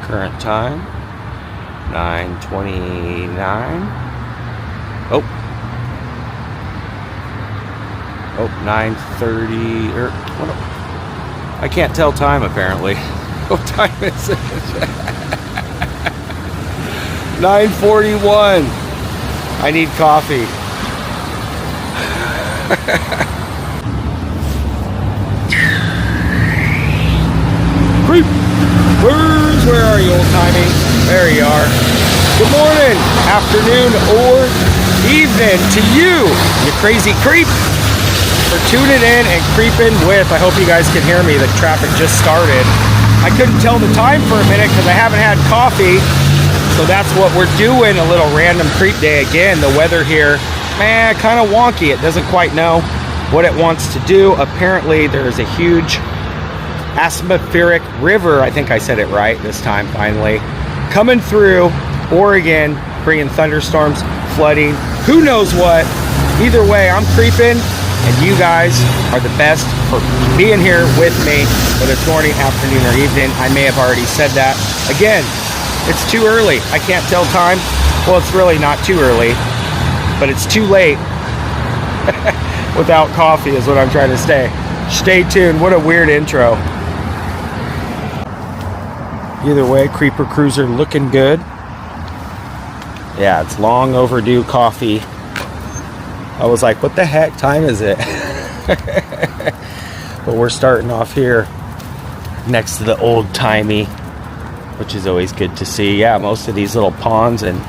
Current time 9:29. Oh, 9:30. Or what? I can't tell time apparently. What time is it? 9:41. I need coffee. KREEPERS, where are you, old timey? There you are. Good morning, afternoon, or evening to you, you crazy creep, for tuning in and creeping with. I hope you guys can hear me. The traffic just started. I couldn't tell the time for a minute because I haven't had coffee. So that's what we're doing, a little random creep day again. The weather here, man, kind of wonky. It doesn't quite know what it wants to do. Apparently there's a huge atmospheric river, I think I said it right this time finally, coming through Oregon, bringing thunderstorms, flooding, who knows what. Either way, I'm creeping, and you guys are the best for being here with me, whether it's morning, afternoon, or evening. I may have already said that. Again, it's too early. I can't tell time. Well, it's really not too early, but it's too late without coffee is what I'm trying to say. Stay tuned. What a weird intro. Either way, Creeper Cruiser looking good. Yeah, it's long overdue coffee. I was like, what the heck time is it? But we're starting off here next to the old timey, which is always good to see. Yeah, most of these little ponds and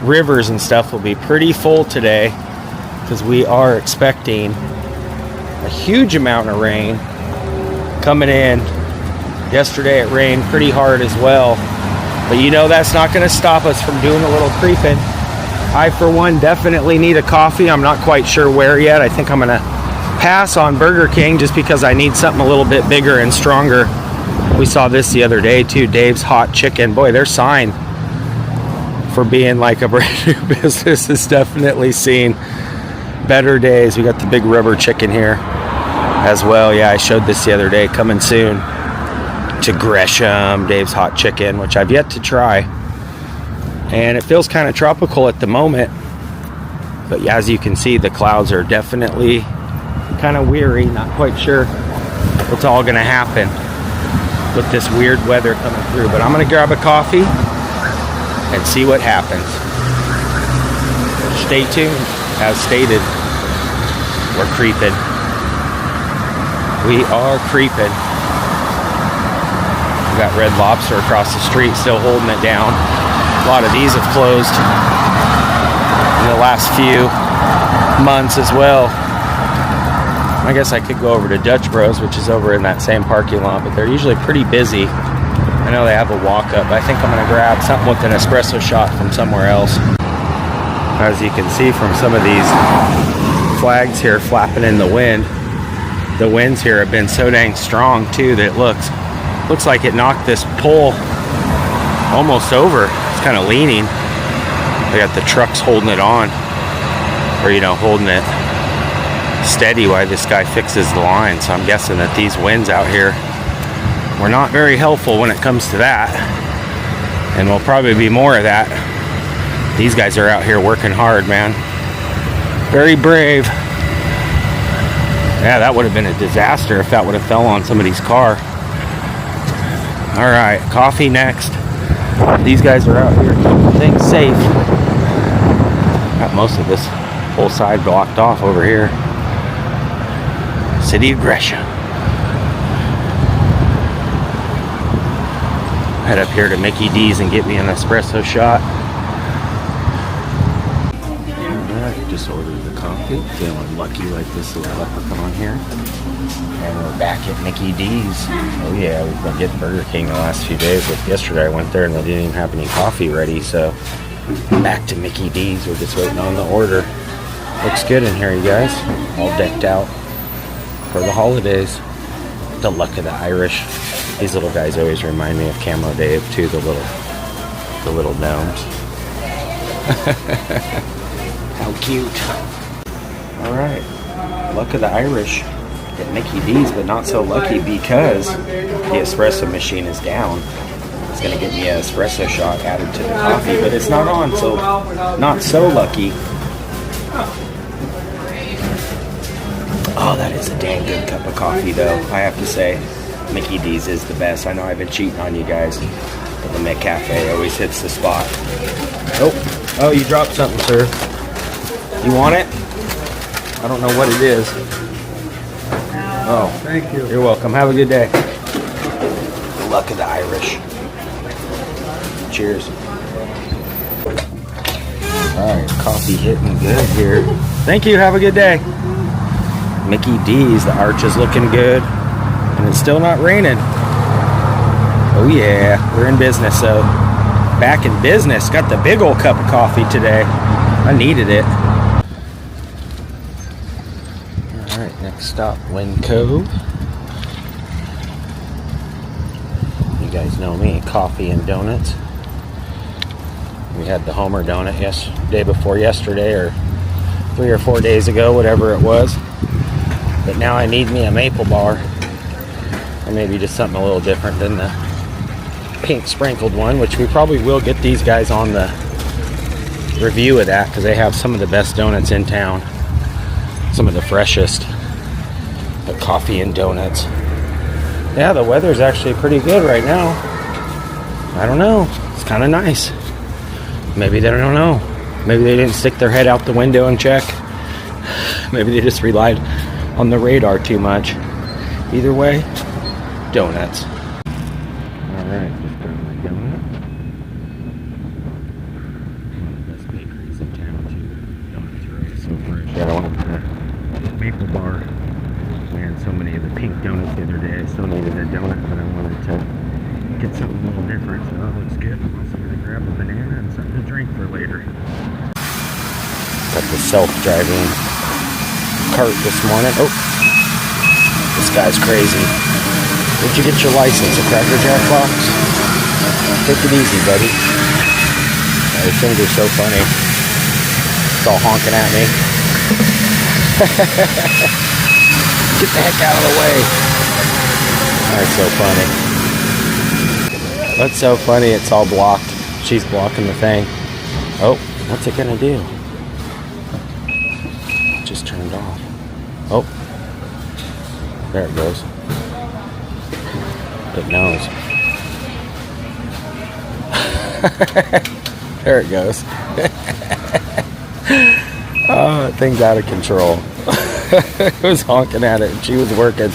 rivers and stuff will be pretty full today because we are expecting a huge amount of rain coming in. Yesterday it rained pretty hard as well, but you know that's not going to stop us from doing a little creeping. I, for one, definitely need a coffee. I'm not quite sure where yet. I think I'm going to pass on Burger King just because I need something a little bit bigger and stronger. We saw this the other day too, Dave's Hot Chicken. Boy, their sign for being like a brand new business is definitely seen better days. We got the big rubber chicken here as well. Yeah, I showed this the other day, coming soon to Gresham, Dave's Hot Chicken, which I've yet to try. And it feels kind of tropical at the moment. But yeah, as you can see, the clouds are definitely kind of weary. Not quite sure what's all going to happen with this weird weather coming through. But I'm going to grab a coffee and see what happens. Stay tuned. As stated, we're creeping. We are creeping. We got Red Lobster across the street still holding it down. A lot of these have closed in the last few months as well. I guess I could go over to Dutch Bros, which is over in that same parking lot, but they're usually pretty busy. I know they have a walk-up. I think I'm going to grab something with an espresso shot from somewhere else. As you can see from some of these flags here flapping in the wind, the winds here have been so dang strong too that it looks like it knocked this pole almost over. It's kind of leaning. They got the trucks holding it on, or holding it steady while this guy fixes the line. So I'm guessing that these winds out here were not very helpful when it comes to that, and will probably be more of that. These guys are out here working hard, man. Very brave. Yeah, that would have been a disaster if that would have fell on somebody's car. All right, coffee next. These guys are out here keeping things safe. Got most of this whole side blocked off over here. City of Gresham. Head up here to Mickey D's and get me an espresso shot. Alright, just ordered the coffee. Feeling lucky like this little leprechaun here. And we're back at Mickey D's. Oh yeah, we've been getting Burger King the last few days. But yesterday I went there and they didn't even have any coffee ready. So back to Mickey D's. We're just waiting on the order. Looks good in here, you guys. All decked out for the holidays. The luck of the Irish. These little guys always remind me of Camo Dave too. The little gnomes. How cute. All right, luck of the Irish at Mickey D's, but not so lucky because the espresso machine is down. It's gonna get me an espresso shot added to the coffee, but it's not on, so not so lucky. Oh, that is a dang good cup of coffee, though, I have to say. Mickey D's is the best. I know I've been cheating on you guys, but the McCafe always hits the spot. Oh, you dropped something, sir. You want it? I don't know what it is. Oh, Thank you. you're welcome. Have a good day. The luck of the Irish. Cheers. All right, coffee hitting good here. Thank you. Have a good day. Mickey D's. The arch is looking good, and it's still not raining. Oh yeah, we're in business. So back in business. Got the big old cup of coffee today. I needed it. All right, next stop, Winco. You guys know me, coffee and donuts. We had the Homer donut day before yesterday, or 3 or 4 days ago, whatever it was. But now I need me a maple bar, or maybe just something a little different than the pink sprinkled one, which we probably will get these guys on the review of that, because they have some of the best donuts in town, some of the freshest. But coffee and donuts. Yeah, the weather's actually pretty good right now. I don't know. It's kind of nice. Maybe they don't know. Maybe they didn't stick their head out the window and check. Maybe they just relied on the radar too much. Either way, donuts. Alright, just got my donut. One of the best bakeries in town too. Donuts are always so fresh. Yeah, I wanted the maple bar. We had so many of the pink donuts the other day. I still needed a donut, but I wanted to get something a little different, so that looks good. I'm also going to grab a banana and something to drink for later. Got the self-driving cart this morning. Oh, this guy's crazy. Where'd you get your license? A Cracker Jack box? Take it easy, buddy. His finger's so funny. It's all honking at me. Get the heck out of the way. That's so funny. That's so funny. It's all blocked. She's blocking the thing. Oh, what's it gonna do? It just turned off. Oh, there it goes. It knows. There it goes. Oh, that thing's out of control. It was honking at it and she was working.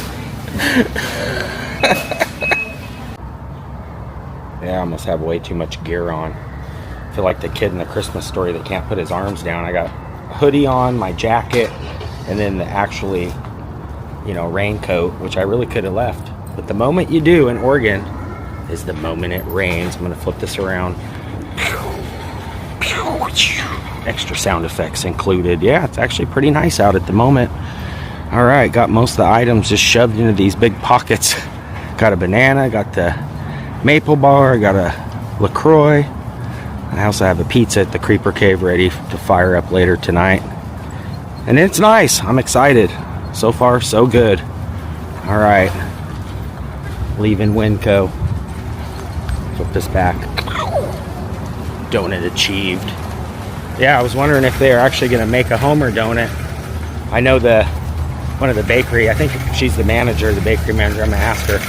Yeah, I must have way too much gear on. I feel like the kid in the Christmas story that can't put his arms down. I got a hoodie on, my jacket, and then the actually, raincoat, which I really could have left. But the moment you do in Oregon is the moment it rains. I'm going to flip this around. Extra sound effects included. Yeah, it's actually pretty nice out at the moment. All right, got most of the items just shoved into these big pockets. Got a banana, got the maple bar, got a LaCroix. I also have a pizza at the Creeper Cave ready to fire up later tonight. And it's nice. I'm excited. So far, so good. All right, leaving Winco. Flip this back. Donut achieved. Yeah, I was wondering if they're actually going to make a Homer donut. I know one of the bakery, I think she's the manager, the bakery manager. I'm going to ask her,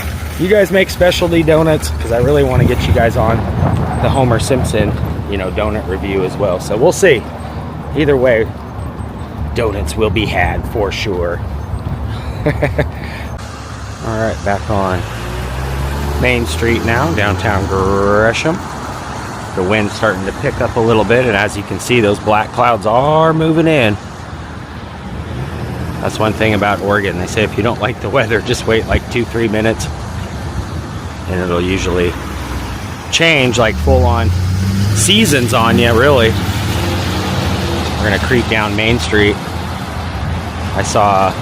you guys make specialty donuts? Because I really want to get you guys on the Homer Simpson, donut review as well. So we'll see. Either way, donuts will be had for sure. All right, back on Main Street now, downtown Gresham. The wind's starting to pick up a little bit, and as you can see, those black clouds are moving in. That's one thing about Oregon. They say if you don't like the weather, just wait like 2-3 minutes and it'll usually change, like full-on seasons on you, really. We're gonna creep down Main Street. I saw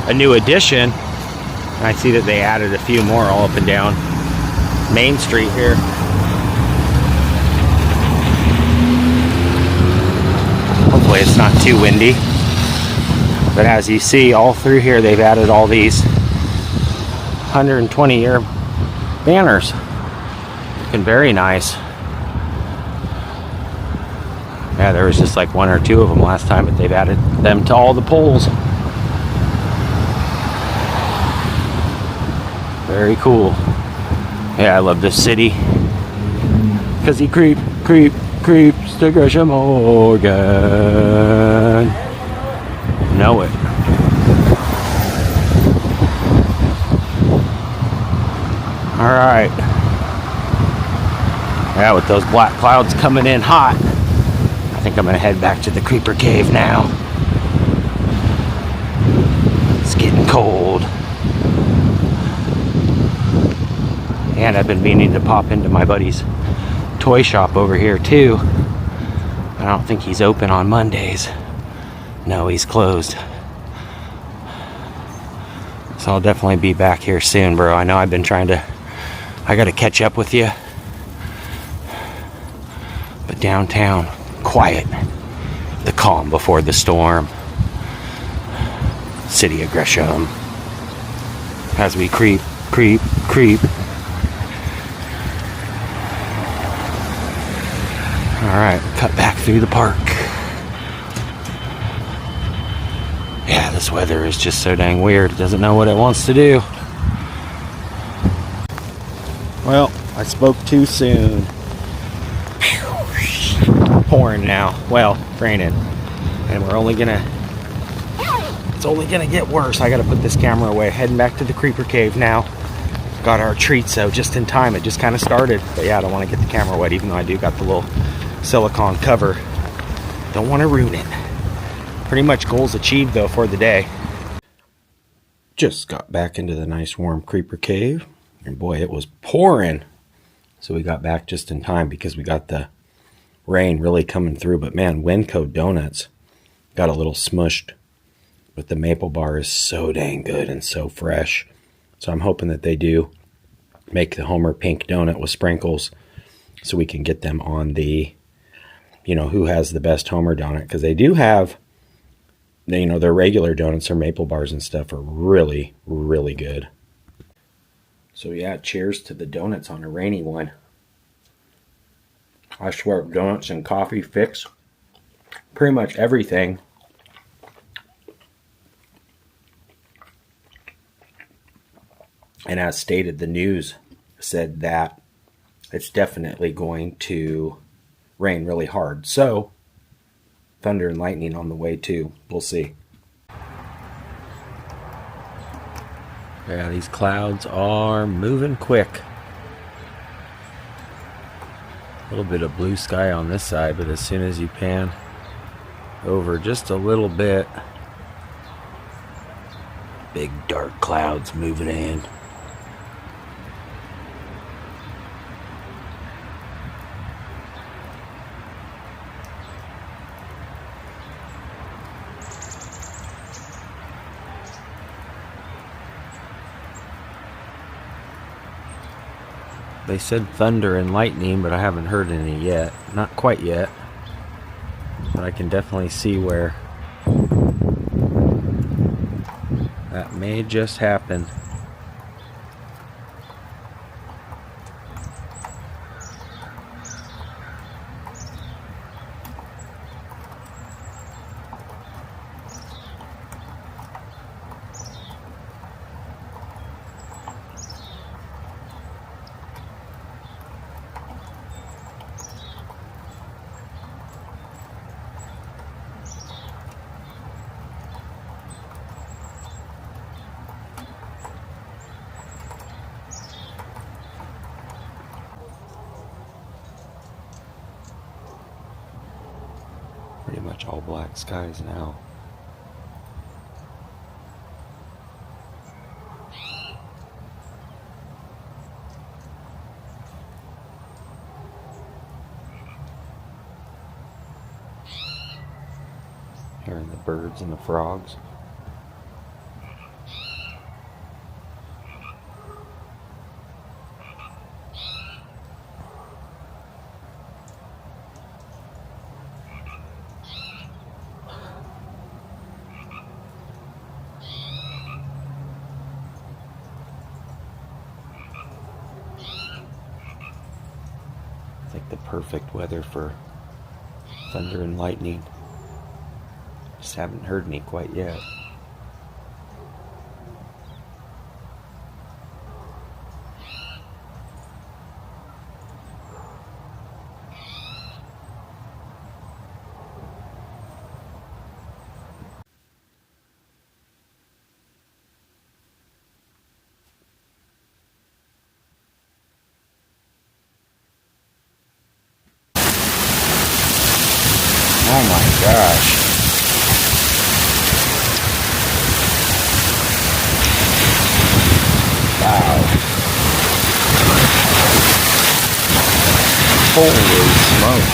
a new addition, and I see that they added a few more all up and down Main Street here. Hopefully it's not too windy. But as you see, all through here, they've added all these 120-year banners. looking very nice. Yeah, there was just like 1 or 2 of them last time, but they've added them to all the poles. Very cool. Yeah, I love this city. Cause he creeps to Gresham, Oregon. Know it. Alright. Yeah, with those black clouds coming in hot, I think I'm gonna head back to the Creeper Cave now. It's getting cold. And I've been meaning to pop into my buddy's toy shop over here too. I don't think he's open on Mondays. No, he's closed. So I'll definitely be back here soon, bro. I know I've been trying to, I gotta catch up with you. But downtown, quiet. The calm before the storm. City of Gresham. As we creep. Alright, cut back through the park. Yeah, this weather is just so dang weird. It doesn't know what it wants to do. Well, I spoke too soon. Pouring now. Well, raining. And we're only gonna... It's only gonna get worse. I gotta put this camera away. Heading back to the Creeper Cave now. Got our treats though, just in time. It just kind of started. But yeah, I don't want to get the camera wet, even though I do got the little silicone cover. Don't want to ruin it. Pretty much goals achieved though for the day. Just got back into the nice warm Creeper Cave, and boy, it was pouring. So we got back just in time because we got the rain really coming through. But man, Winco Donuts got a little smushed, but the maple bar is so dang good and so fresh. So I'm hoping that they do make the Homer pink donut with sprinkles so we can get them on the, you know, who has the best Homer donut. Because they do have, you know, their regular donuts, their maple bars and stuff are really, really good. So yeah, cheers to the donuts on a rainy one. I swear, donuts and coffee fix pretty much everything. And as stated, the news said that it's definitely going to rain really hard. So, thunder and lightning on the way too. We'll see. Yeah, these clouds are moving quick. A little bit of blue sky on this side, but as soon as you pan over just a little bit, big dark clouds moving in. They said thunder and lightning, but I haven't heard any yet. Not quite yet. But I can definitely see where that may just happen. Pretty much all black skies now. Hearing the birds and the frogs. perfect weather for thunder and lightning. Just haven't heard any quite yet. Oh my gosh. Wow. Holy smoke.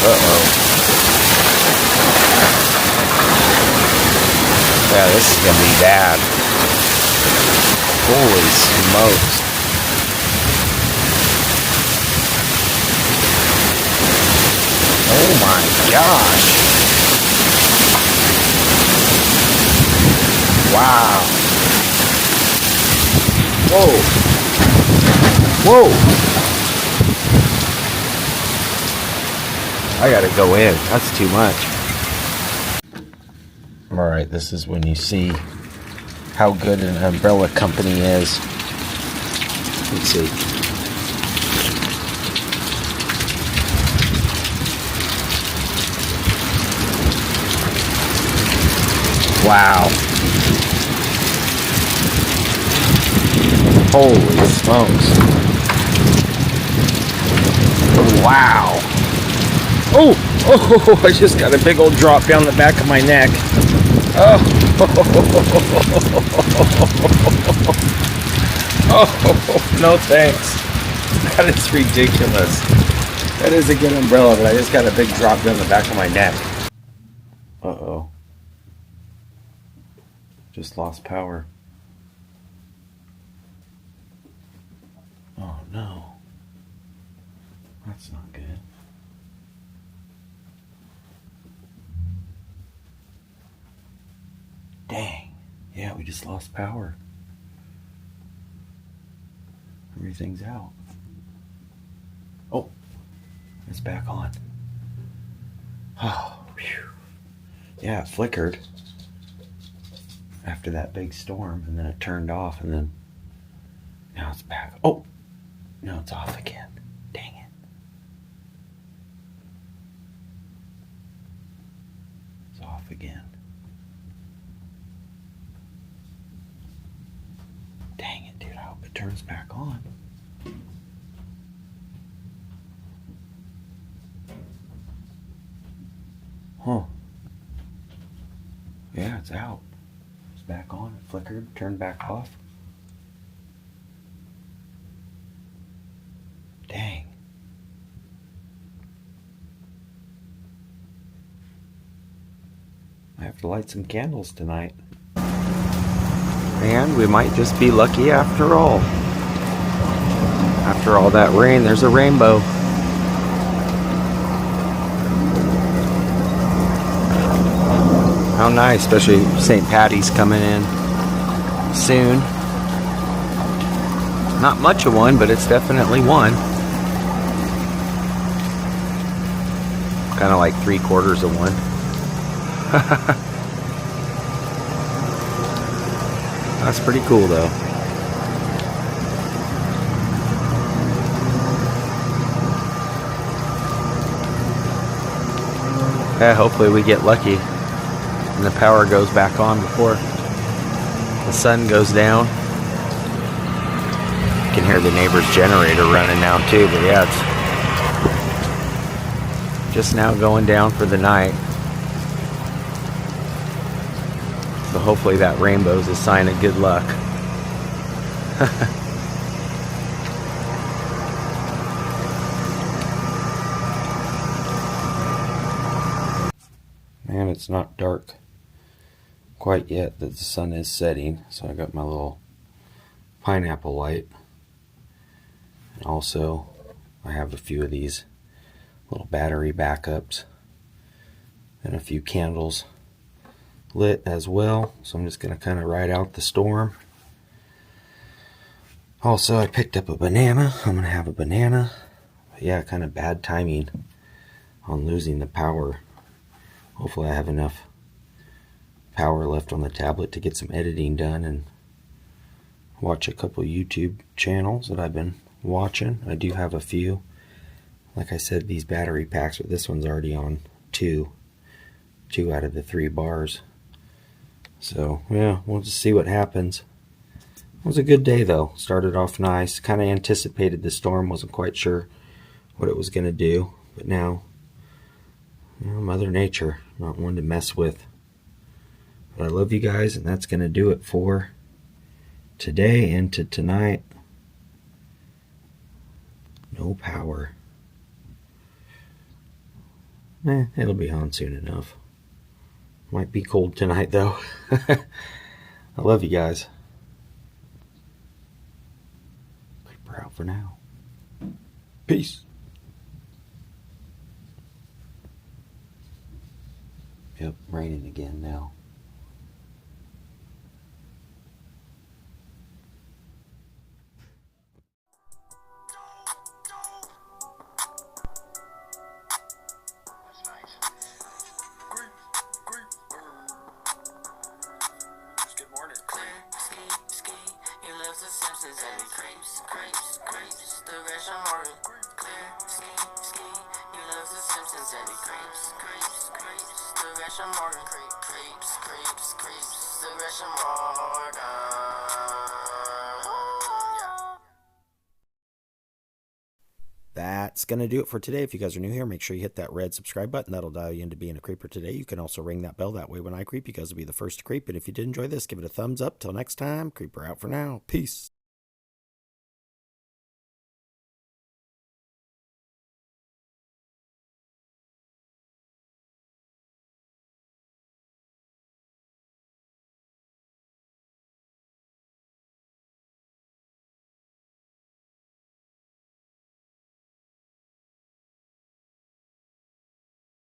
Uh-oh. Yeah, this is gonna be bad. Holy smokes. Oh my gosh. Wow. Whoa. Whoa. I gotta go in. That's too much. Alright, this is when you see how good an umbrella company is. Let's see. Wow. Holy smokes. Wow. Oh, I just got a big old drop down the back of my neck. Oh. Oh, no thanks. That is ridiculous. That is a good umbrella, but I just got a big drop down the back of my neck. Uh-oh. Just lost power. Oh no. That's not good. Dang. Yeah, we just lost power. Everything's out. Oh, it's back on. Oh, whew. Yeah, it flickered after that big storm, and then it turned off, and then now it's back. Oh, now it's off again. Dang it. It's off again. Dang it, dude. I hope it turns back on. Huh. Yeah, it's out. It's back on. It flickered, turned back off. Dang. I have to light some candles tonight. And we might just be lucky after all. After all that rain, there's a rainbow. How nice, especially St. Patty's coming in soon. Not much of one, but it's definitely one. Kind of like 3/4 of one. That's pretty cool though. Yeah, hopefully we get lucky and the power goes back on before the sun goes down. You can hear the neighbor's generator running now too, but yeah, it's just now going down for the night. So hopefully that rainbow is a sign of good luck. Man, it's not dark quite yet that the sun is setting, so I got my little pineapple light. And also I have a few of these little battery backups and a few candles, lit as well, so I'm just going to kind of ride out the storm. Also, I picked up a banana. I'm going to have a banana. But yeah, kind of bad timing on losing the power. Hopefully I have enough power left on the tablet to get some editing done and watch a couple YouTube channels that I've been watching. I do have a few. Like I said, these battery packs, but this one's already on two out of the 3 bars. So yeah, we'll just see what happens. It was a good day though. Started off nice. Kind of anticipated the storm. Wasn't quite sure what it was going to do. But now, you know, Mother Nature, not one to mess with. But I love you guys, and that's going to do it for today and to tonight. No power. It'll be on soon enough. Might be cold tonight though. I love you guys. Creeper out for now. Peace. Yep, raining again now. That's going to do it for today. If you guys are new here, make sure you hit that red subscribe button. That'll dial you into being a creeper today. You can also ring that bell. That way when I creep, you guys will be the first to creep. And if you did enjoy this, give it a thumbs up. Till next time, creeper out for now. Peace.